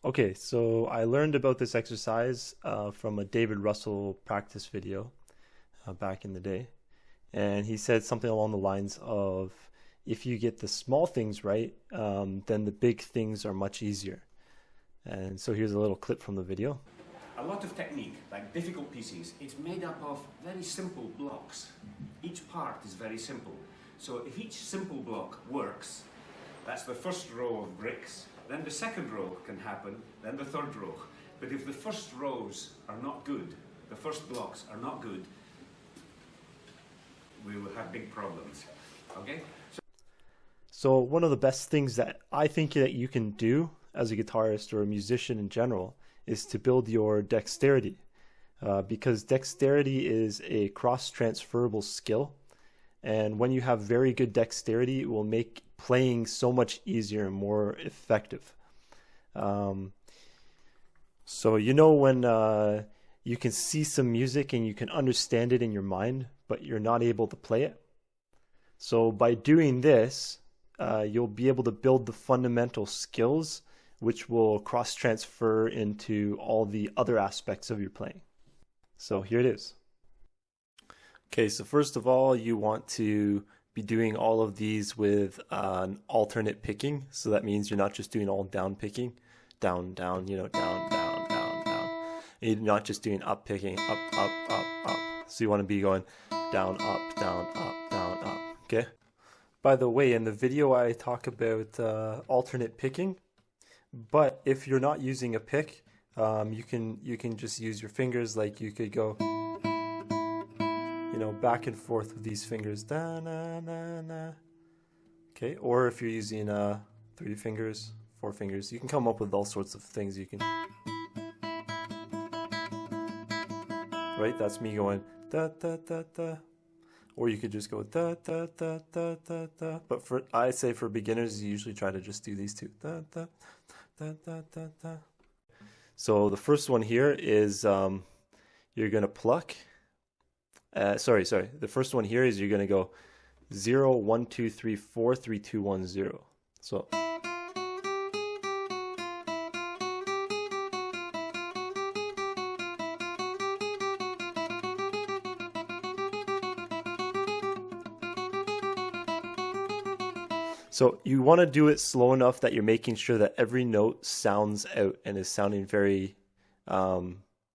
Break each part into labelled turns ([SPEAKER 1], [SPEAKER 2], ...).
[SPEAKER 1] Okay, so I learned about this exercise from a David Russell practice video back in the day. And he said something along the lines of, if you get the small things right, then the big things are much easier. And so here's a little clip from the video.
[SPEAKER 2] A lot of technique, like difficult pieces, it's made up of very simple blocks. Each part is very simple. So if each simple block works, that's the first row of bricks, then the second row can happen, then the third row. But if the first rows are not good, the first blocks are not good, we will have big problems. Okay?
[SPEAKER 1] So one of the best things that I think that you can do as a guitarist or a musician in general is to build your dexterity, because dexterity is a cross-transferable skill, and when you have very good dexterity, it will make playing so much easier and more effective. So you know when you can see some music and you can understand it in your mind, but you're not able to play it? So by doing this, you'll be able to build the fundamental skills which will cross-transfer into all the other aspects of your playing. So here it is. Okay, so first of all, you want to be doing all of these with an alternate picking. So that means you're not just doing all down picking, down, down, down, down, down, down. And you're not just doing up picking, up, up, up, up. So you want to be going down, up, down, up, down, up. Okay? By the way, in the video I talk about alternate picking, but if you're not using a pick, you can just use your fingers. Like you could go, back and forth with these fingers. Da, na, na, na. Okay, or if you're using 3 fingers, 4 fingers, you can come up with all sorts of things. You can, right? That's me going da da da da. Or you could just go da da da da da da. But I say for beginners, you usually try to just do these two. Da da da da da da. So the first one here is you're gonna pluck. Sorry. The first one here is you're gonna go 0 1 2 3 4 3 2 1 0. So. So you want to do it slow enough that you're making sure that every note sounds out and is sounding very,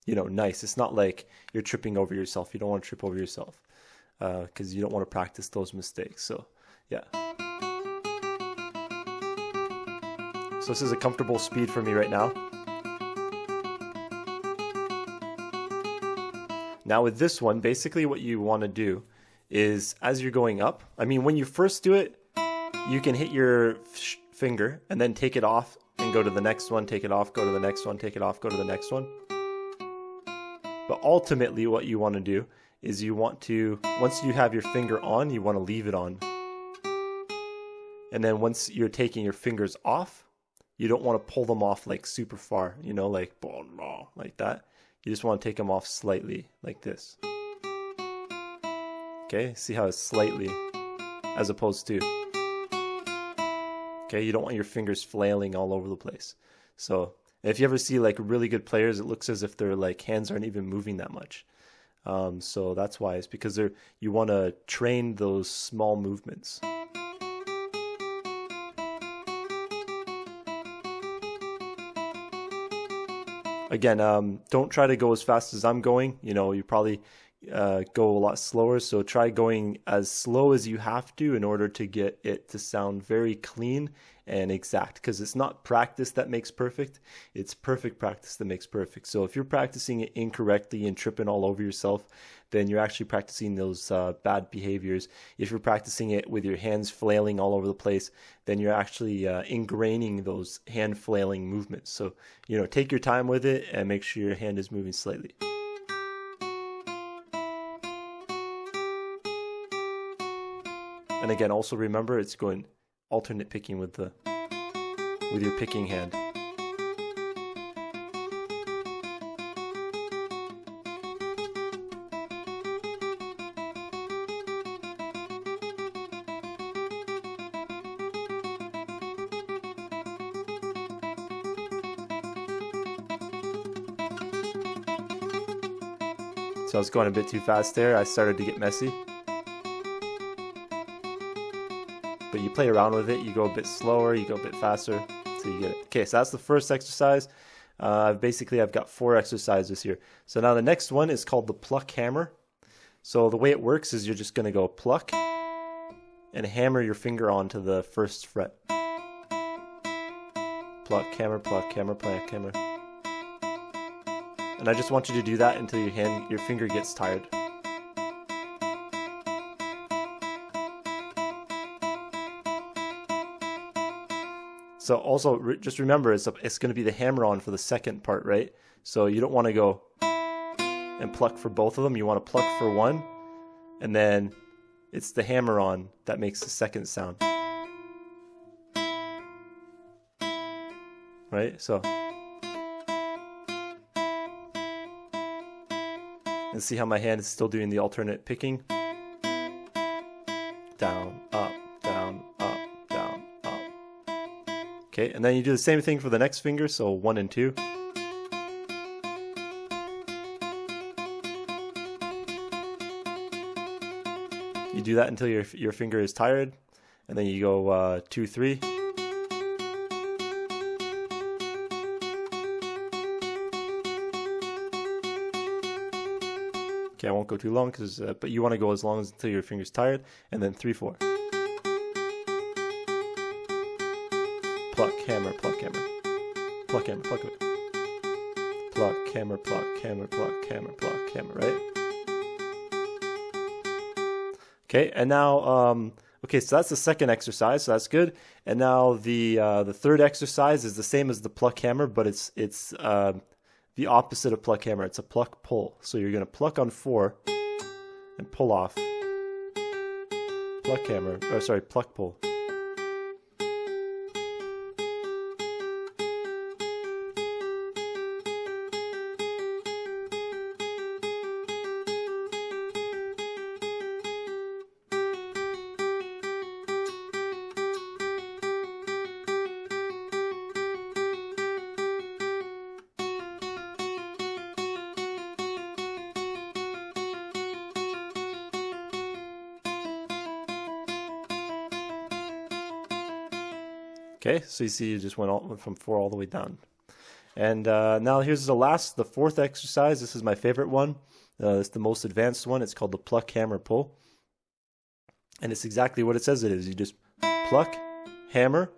[SPEAKER 1] nice. It's not like you're tripping over yourself. You don't want to trip over yourself because you don't want to practice those mistakes. So, yeah. So this is a comfortable speed for me right now. Now with this one, basically what you want to do is as you're going up, when you first do it, you can hit your finger and then take it off and go to the next one, take it off, go to the next one, take it off, go to the next one. But ultimately what you want to do is you want to, once you have your finger on, you want to leave it on. And then once you're taking your fingers off, you don't want to pull them off like super far, like that. You just want to take them off slightly like this. Okay, see how it's slightly as opposed to. Okay, you don't want your fingers flailing all over the place. So if you ever see like really good players, it looks as if their like hands aren't even moving that much. So that's why. It's because you want to train those small movements. Again, don't try to go as fast as I'm going. You probably go a lot slower, so try going as slow as you have to in order to get it to sound very clean and exact, because it's not practice that makes perfect, it's perfect practice that makes perfect. So if you're practicing it incorrectly and tripping all over yourself, then you're actually practicing those bad behaviors. If you're practicing it with your hands flailing all over the place, then you're actually ingraining those hand flailing movements. So take your time with it and make sure your hand is moving slightly. And again, also remember it's going alternate picking with your picking hand. So I was going a bit too fast there. I started to get messy. But you play around with it. You go a bit slower, you go a bit faster, so you get it. Okay, so that's the first exercise. Basically, I've got 4 exercises here. So now the next one is called the Pluck Hammer. So the way it works is you're just going to go pluck and hammer your finger onto the first fret. Pluck, hammer, pluck, hammer, pluck, hammer. And I just want you to do that until your finger gets tired. So also just remember it's going to be the hammer on for the second part, right? So you don't want to go and pluck for both of them. You want to pluck for one, and then it's the hammer on that makes the second sound. Right? So and see how my hand is still doing the alternate picking? Down, up, down, up, down, up. Okay, and then you do the same thing for the next finger, so 1 and 2. You do that until your finger is tired, and then you go 2, 3. Okay, I won't go too long, but you want to go as long as until your finger's tired, and then 3, 4. Pluck, hammer, pluck, hammer. Pluck, hammer, pluck, hammer. Pluck, hammer, pluck, hammer, pluck, hammer, pluck, hammer, right? Okay, and now, okay, so that's the second exercise, so that's good. And now the third exercise is the same as the pluck hammer, but it's the opposite of pluck hammer. It's a pluck pull. So you're going to pluck on 4 and pull off. Pluck hammer, or sorry, pluck pull. Okay, so you see you just went from 4 all the way down. And now here's the fourth exercise. This is my favorite one. It's the most advanced one. It's called the Pluck Hammer Pull. And it's exactly what it says it is. You just pluck, hammer,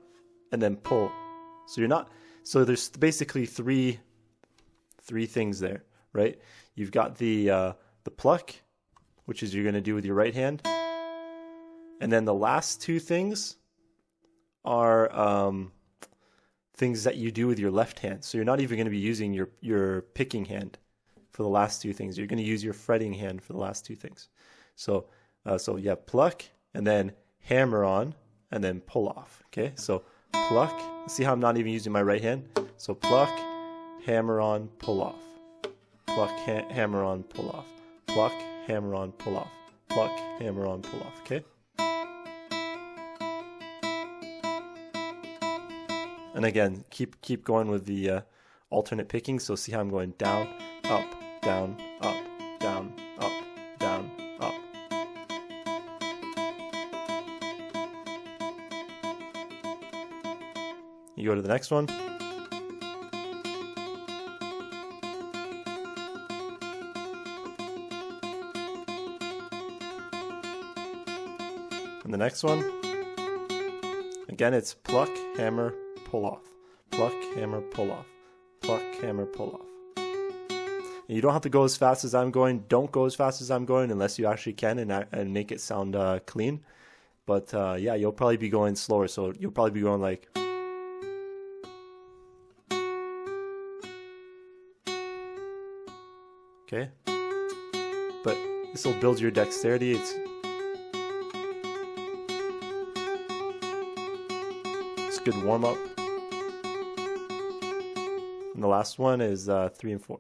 [SPEAKER 1] and then pull. So there's basically three things there, right? You've got the pluck, which is you're going to do with your right hand. And then the last 2 things are things that you do with your left hand. So you're not even going to be using your picking hand for the last 2 things. You're going to use your fretting hand for the last 2 things. So yeah, pluck, and then hammer on, and then pull off. Okay, so pluck. See how I'm not even using my right hand? So pluck, hammer on, pull off. Pluck, hammer on, pull off. Pluck, hammer on, pull off. Pluck, hammer on, pull off. Okay. And again, keep going with the alternate picking. So see how I'm going down, up, down, up, down, up, down, up. You go to the next one. And the next one. Again, it's pluck, hammer, pull off. Pluck, hammer, pull off. Pluck, hammer, pull off. And you don't have to go as fast as I'm going. Don't go as fast as I'm going unless you actually can and make it sound clean. But yeah, you'll probably be going slower. So you'll probably be going like... Okay? But this will build your dexterity. It's a good warm-up. And the last one is 3 and 4.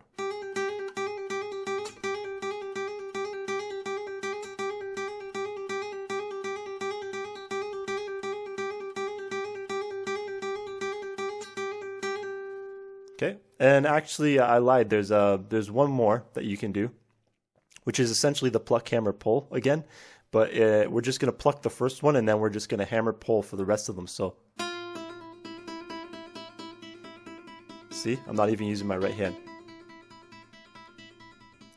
[SPEAKER 1] Okay, and actually I lied. There's one more that you can do. which is essentially the pluck hammer pull again, but we're just going to pluck the first one and then we're just going to hammer pull for the rest of them. So see, I'm not even using my right hand.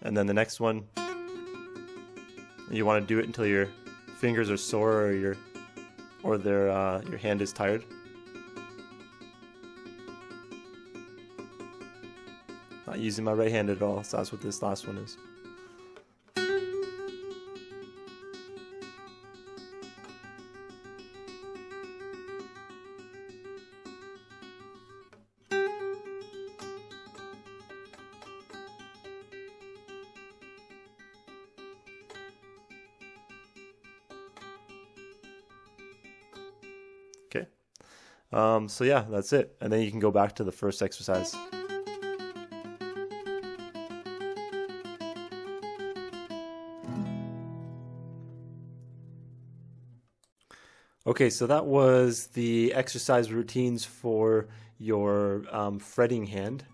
[SPEAKER 1] And then the next one, you want to do it until your fingers are sore or your hand is tired. Not using my right hand at all, so that's what this last one is. Okay, so yeah, that's it. And then you can go back to the first exercise. Okay, so that was the exercise routines for your fretting hand,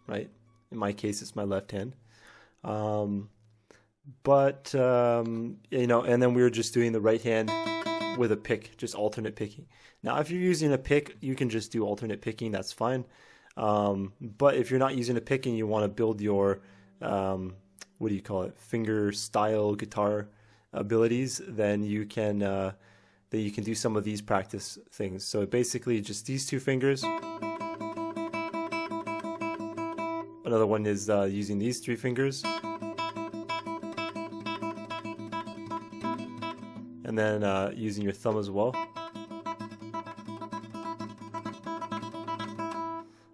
[SPEAKER 1] right? In my case, it's my left hand. You know, and then we were just doing the right hand with a pick, just alternate picking. Now, if you're using a pick, you can just do alternate picking, that's fine. But if you're not using a pick and you want to build your, what do you call it, finger style guitar abilities, then you can do some of these practice things. So basically just these two fingers. Another one is using these three fingers. And then using your thumb as well.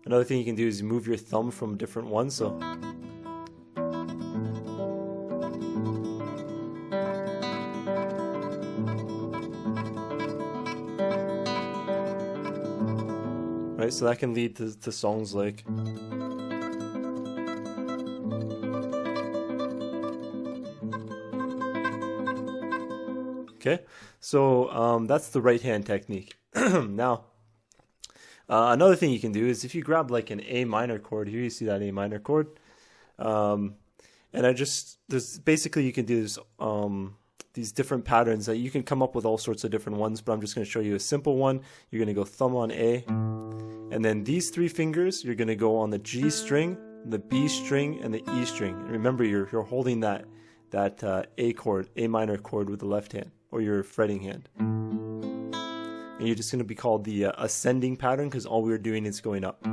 [SPEAKER 1] Another thing you can do is move your thumb from different ones. So right, so that can lead to songs like okay, so that's the right hand technique. Now, another thing you can do is if you grab like an A minor chord, here you see that A minor chord, and there's basically you can do this, these different patterns that you can come up with all sorts of different ones, but I'm just going to show you a simple one. You're going to go thumb on A, and then these three fingers, you're going to go on the G string, the B string, and the E string. And remember, you're holding that A chord, A minor chord with the left hand, or your fretting hand. And you're just going to be called the ascending pattern because all we're doing is going up.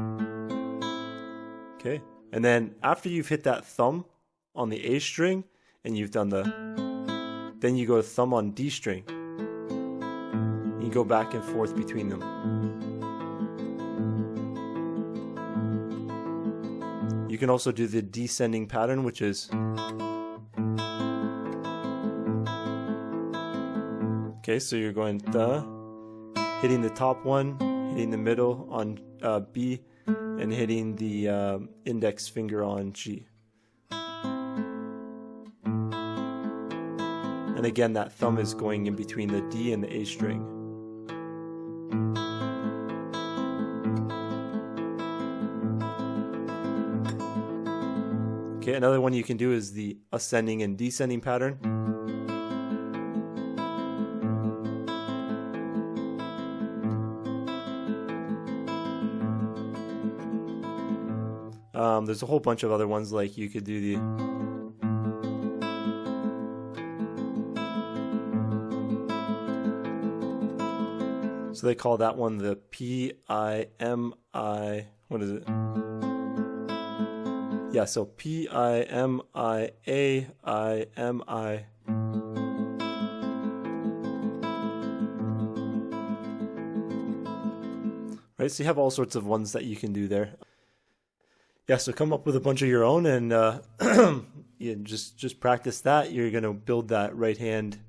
[SPEAKER 1] Okay, and then after you've hit that thumb on the A string and you've done then you go to thumb on D string. You go back and forth between them. You can also do the descending pattern, which is okay, so you're going da, hitting the top one, hitting the middle on B, and hitting the index finger on G. And again, that thumb is going in between the D and the A string. Okay, another one you can do is the ascending and descending pattern. There's a whole bunch of other ones, like you could do the so they call that one the P-I-M-I, what is it? Yeah, so P-I-M-I-A-I-M-I. Right, so you have all sorts of ones that you can do there. Yeah, so come up with a bunch of your own and you just practice that. You're going to build that right hand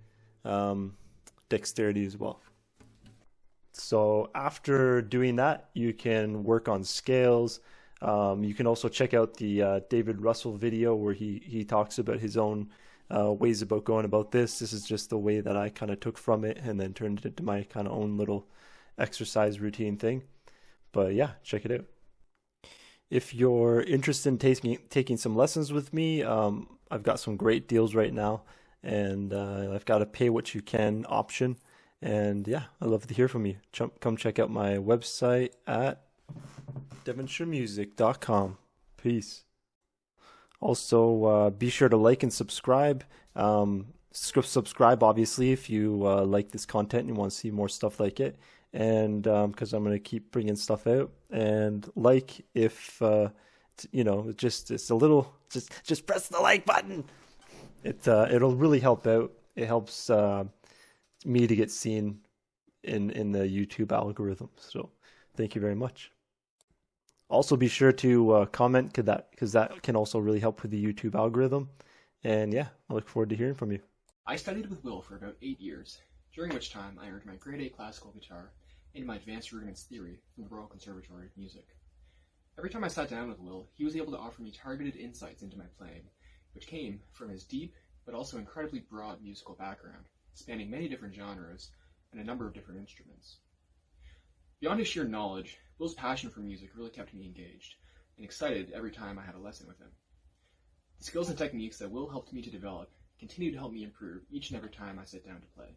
[SPEAKER 1] dexterity as well. So after doing that, you can work on scales. You can also check out the David Russell video where he talks about his own ways about going about this. This is just the way that I kind of took from it and then turned it into my kind of own little exercise routine thing. But yeah, check it out. If you're interested in taking some lessons with me, I I've got some great deals right now, and I've got a pay what you can option. And yeah, I'd love to hear from you. Come check out my website at devonshiremusic.com. Peace. Also, be sure to like and subscribe. Subscribe, obviously, if you like this content and you want to see more stuff like it. And because I'm going to keep bringing stuff out. And like if, it's a little, just press the like button. It'll really help out. It helps me to get seen in the YouTube algorithm. So thank you very much. Also, be sure to comment because that can also really help with the YouTube algorithm. And yeah, I look forward to hearing from you.
[SPEAKER 3] I studied with Will for about 8 years, during which time I earned my grade A classical guitar and my advanced rudiments theory from the Royal Conservatory of Music. Every time I sat down with Will, he was able to offer me targeted insights into my playing, which came from his deep but also incredibly broad musical background, spanning many different genres and a number of different instruments. Beyond his sheer knowledge, Will's passion for music really kept me engaged and excited every time I had a lesson with him. The skills and techniques that Will helped me to develop continue to help me improve each and every time I sit down to play.